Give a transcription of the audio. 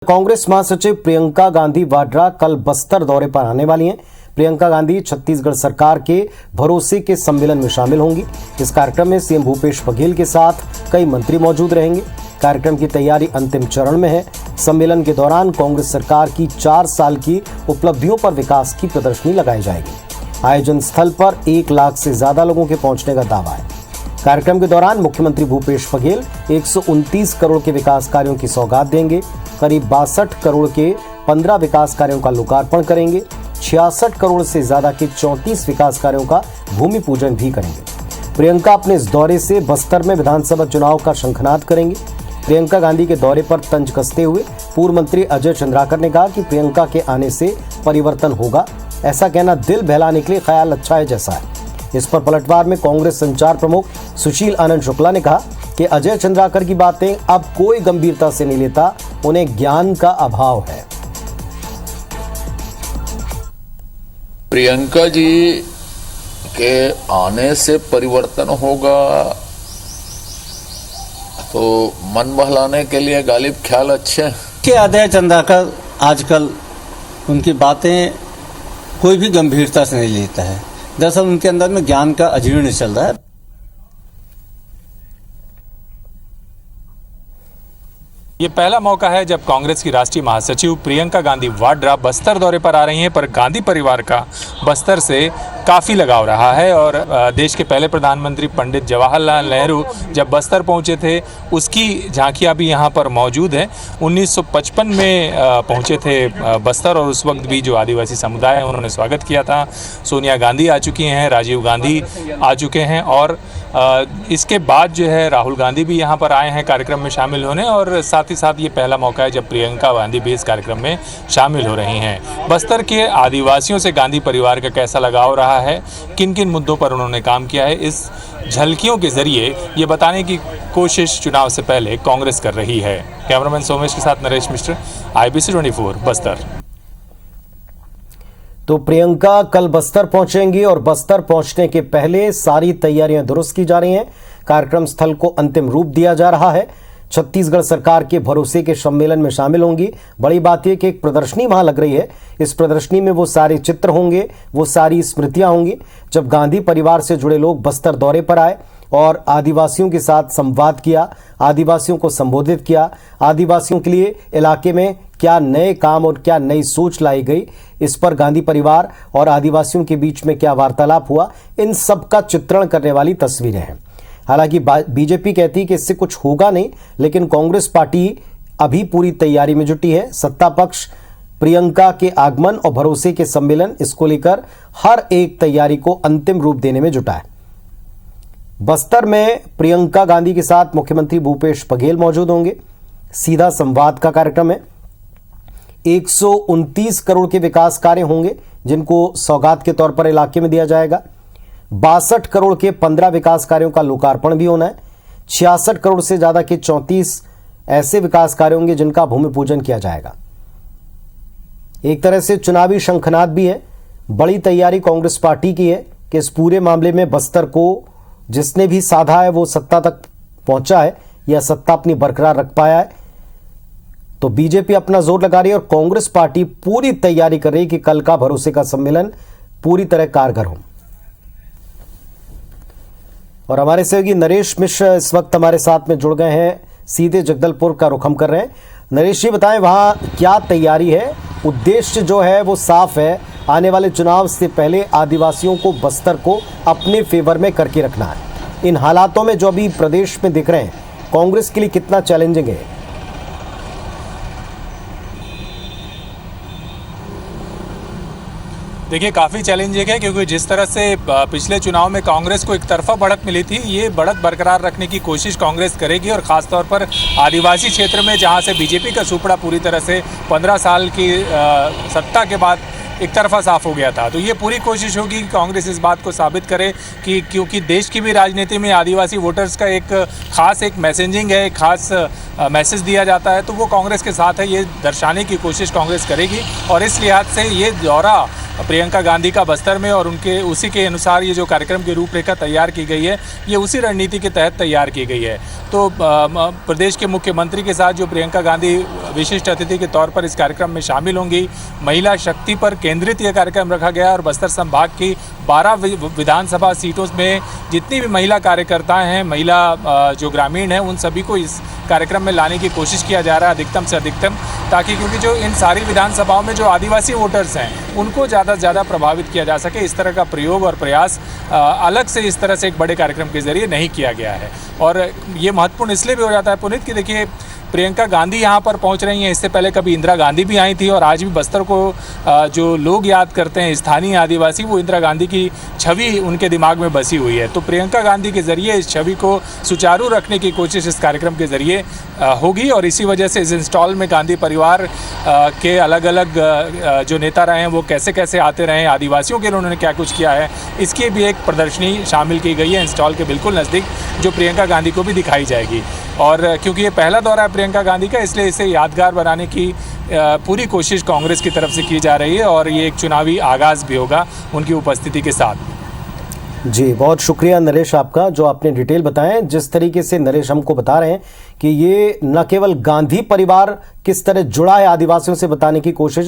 कांग्रेस महासचिव प्रियंका गांधी वाड्रा कल बस्तर दौरे पर आने वाली हैं। प्रियंका गांधी छत्तीसगढ़ सरकार के भरोसे के सम्मेलन में शामिल होंगी। इस कार्यक्रम में सीएम भूपेश बघेल के साथ कई मंत्री मौजूद रहेंगे। कार्यक्रम की तैयारी अंतिम चरण में है। सम्मेलन के दौरान कांग्रेस सरकार की 4 साल की उपलब्धियों पर विकास की प्रदर्शनी लगाई जाएगी। आयोजन स्थल पर 1 लाख से ज्यादा लोगों के पहुंचने का दावा है। कार्यक्रम के दौरान मुख्यमंत्री भूपेश बघेल 129 करोड़ के विकास कार्यों की सौगात देंगे। करीब 62 करोड़ के 15 विकास कार्यों का लोकार्पण करेंगे। 66 करोड़ से ज्यादा के 34 विकास कार्यों का भूमि पूजन भी करेंगे। प्रियंका अपने इस दौरे से बस्तर में विधानसभा चुनाव का शंखनाद करेंगे। प्रियंका गांधी के दौरे पर तंज कसते हुए पूर्व मंत्री अजय चंद्राकर ने कहा कि प्रियंका के आने से परिवर्तन होगा। ऐसा कहना दिल बहलाने के लिए ख्याल अच्छा है जैसा है। इस पर पलटवार में कांग्रेस संचार प्रमुख सुशील आनंद शुक्ला ने कहा कि अजय चंद्राकर की बातें अब कोई गंभीरता से नहीं लेता, उन्हें ज्ञान का अभाव है। प्रियंका जी के आने से परिवर्तन होगा तो मन बहलाने के लिए गालिब ख्याल अच्छे हैं कि अजय चंद्राकर आजकल उनकी बातें कोई भी गंभीरता से नहीं लेता है। दरअसल उनके अंदर में ज्ञान का अजीर्ण चल रहा है। ये पहला मौका है जब कांग्रेस की राष्ट्रीय महासचिव प्रियंका गांधी वाड्रा बस्तर दौरे पर आ रही हैं, पर गांधी परिवार का बस्तर से काफ़ी लगाव रहा है और देश के पहले प्रधानमंत्री पंडित जवाहरलाल नेहरू जब बस्तर पहुंचे थे उसकी झांकियां भी यहां पर मौजूद हैं। 1955 में पहुंचे थे बस्तर और उस वक्त भी जो आदिवासी समुदाय है उन्होंने स्वागत किया था। सोनिया गांधी आ चुकी हैं, राजीव गांधी आ चुके हैं और इसके बाद जो है राहुल गांधी भी यहाँ पर आए हैं कार्यक्रम में शामिल होने और साथ ही साथ ये पहला मौका है जब प्रियंका गांधी भी इस कार्यक्रम में शामिल हो रही हैं। बस्तर के आदिवासियों से गांधी परिवार का कैसा लगाव रहा है, किन किन मुद्दों पर उन्होंने काम किया है, इस झलकियों के जरिए ये बताने की कोशिश चुनाव से पहले कांग्रेस कर रही है। कैमरामैन सोमेश के साथ नरेश मिश्र, IBC 24 बस्तर। तो प्रियंका कल बस्तर पहुंचेंगी और बस्तर पहुंचने के पहले सारी तैयारियां दुरुस्त की जा रही हैं। कार्यक्रम स्थल को अंतिम रूप दिया जा रहा है। छत्तीसगढ़ सरकार के भरोसे के सम्मेलन में शामिल होंगी। बड़ी बात यह कि एक प्रदर्शनी वहां लग रही है। इस प्रदर्शनी में वो सारे चित्र होंगे, वो सारी स्मृतियां होंगी जब गांधी परिवार से जुड़े लोग बस्तर दौरे पर आए और आदिवासियों के साथ संवाद किया, आदिवासियों को संबोधित किया, आदिवासियों के लिए इलाके में क्या नए काम और क्या नई सोच लाई गई, इस पर गांधी परिवार और आदिवासियों के बीच में क्या वार्तालाप हुआ, इन सब का चित्रण करने वाली तस्वीरें हैं। हालांकि बीजेपी कहती है कि इससे कुछ होगा नहीं, लेकिन कांग्रेस पार्टी अभी पूरी तैयारी में जुटी है। सत्ता पक्ष प्रियंका के आगमन और भरोसे के सम्मेलन, इसको लेकर हर एक तैयारी को अंतिम रूप देने में जुटा है। बस्तर में प्रियंका गांधी के साथ मुख्यमंत्री भूपेश बघेल मौजूद होंगे। सीधा संवाद का कार्यक्रम है। 129 करोड़ के विकास कार्य होंगे जिनको सौगात के तौर पर इलाके में दिया जाएगा। 62 करोड़ के 15 विकास कार्यों का लोकार्पण भी होना है। 66 करोड़ से ज्यादा के 34 ऐसे विकास कार्य होंगे जिनका भूमि पूजन किया जाएगा। एक तरह से चुनावी शंखनाद भी है। बड़ी तैयारी कांग्रेस पार्टी की है कि इस पूरे मामले में बस्तर को जिसने भी साधा है वो सत्ता तक पहुंचा है या सत्ता अपनी बरकरार रख पाया है। तो बीजेपी अपना जोर लगा रही है और कांग्रेस पार्टी पूरी तैयारी कर रही है कि कल का भरोसे का सम्मेलन पूरी तरह कारगर हो। और हमारे सहयोगी नरेश मिश्र इस वक्त हमारे साथ में जुड़ गए हैं, सीधे जगदलपुर का रुख हम कर रहे हैं। नरेश जी बताएं वहां क्या तैयारी है? उद्देश्य जो है वो साफ है, आने वाले चुनाव से पहले आदिवासियों को बस्तर को अपने फेवर में करके रखना है। इन हालातों में जो अभी प्रदेश में दिख रहे हैं, कांग्रेस के लिए कितना चैलेंजिंग है? देखिए काफ़ी चैलेंजिंग है क्योंकि जिस तरह से पिछले चुनाव में कांग्रेस को एक तरफा बढ़त मिली थी, ये बढ़त बरकरार रखने की कोशिश कांग्रेस करेगी और ख़ासतौर पर आदिवासी क्षेत्र में जहां से बीजेपी का सुपड़ा पूरी तरह से 15 साल की सत्ता के बाद एक तरफा साफ हो गया था। तो ये पूरी कोशिश होगी कि कांग्रेस इस बात को साबित करे कि क्योंकि देश की भी राजनीति में आदिवासी वोटर्स का एक खास एक मैसेजिंग है, एक खास मैसेज दिया जाता है, तो वो कांग्रेस के साथ है, ये दर्शाने की कोशिश कांग्रेस करेगी। और इस लिहाज से ये दौरा प्रियंका गांधी का बस्तर में और उनके उसी के अनुसार ये जो कार्यक्रम की रूपरेखा तैयार की गई है, ये उसी रणनीति के तहत तैयार की गई है। तो प्रदेश के मुख्यमंत्री के साथ जो प्रियंका गांधी विशिष्ट अतिथि के तौर पर इस कार्यक्रम में शामिल होंगी, महिला शक्ति पर केंद्रित यह कार्यक्रम रखा गया और बस्तर संभाग की 12 विधानसभा सीटों में जितनी भी महिला कार्यकर्ता हैं, महिला जो ग्रामीण हैं, उन सभी को इस कार्यक्रम में लाने की कोशिश किया जा रहा है अधिकतम से अधिकतम, ताकि क्योंकि जो इन सारी विधानसभाओं में जो आदिवासी वोटर्स हैं उनको ज़्यादा से ज़्यादा प्रभावित किया जा सके। इस तरह का प्रयोग और प्रयास अलग से इस तरह से एक बड़े कार्यक्रम के जरिए नहीं किया गया है। और ये महत्वपूर्ण इसलिए भी हो जाता है पुनीत कि देखिए प्रियंका गांधी यहाँ पर पहुँच रही हैं, इससे पहले कभी इंदिरा गांधी भी आई थी और आज भी बस्तर को जो लोग याद करते हैं स्थानीय आदिवासी, वो इंदिरा गांधी की छवि उनके दिमाग में बसी हुई है। तो प्रियंका गांधी के ज़रिए इस छवि को सुचारू रखने की कोशिश इस कार्यक्रम के ज़रिए होगी और इसी वजह से इस इंस्टॉल में गांधी परिवार के अलग अलग जो नेता रहे हैं वो कैसे कैसे आते रहे, आदिवासियों के लिए उन्होंने क्या कुछ किया है, इसकी भी एक प्रदर्शनी शामिल की गई है इंस्टॉल के बिल्कुल नज़दीक, जो प्रियंका गांधी को भी दिखाई जाएगी। और क्योंकि ये पहला दौरा है प्रियंका गांधी का, इसलिए इसे यादगार बनाने की पूरी कोशिश कांग्रेस की तरफ से की जा रही है और ये एक चुनावी आगाज़ भी होगा उनकी उपस्थिति के साथ। जी, बहुत शुक्रिया नरेश आपका, जो आपने डिटेल बताएं। जिस तरीके से नरेश हमको बता रहे हैं कि ये न केवल गांधी परिवार किस तरह जुड़ा है आदिवासियों से बताने की कोशिश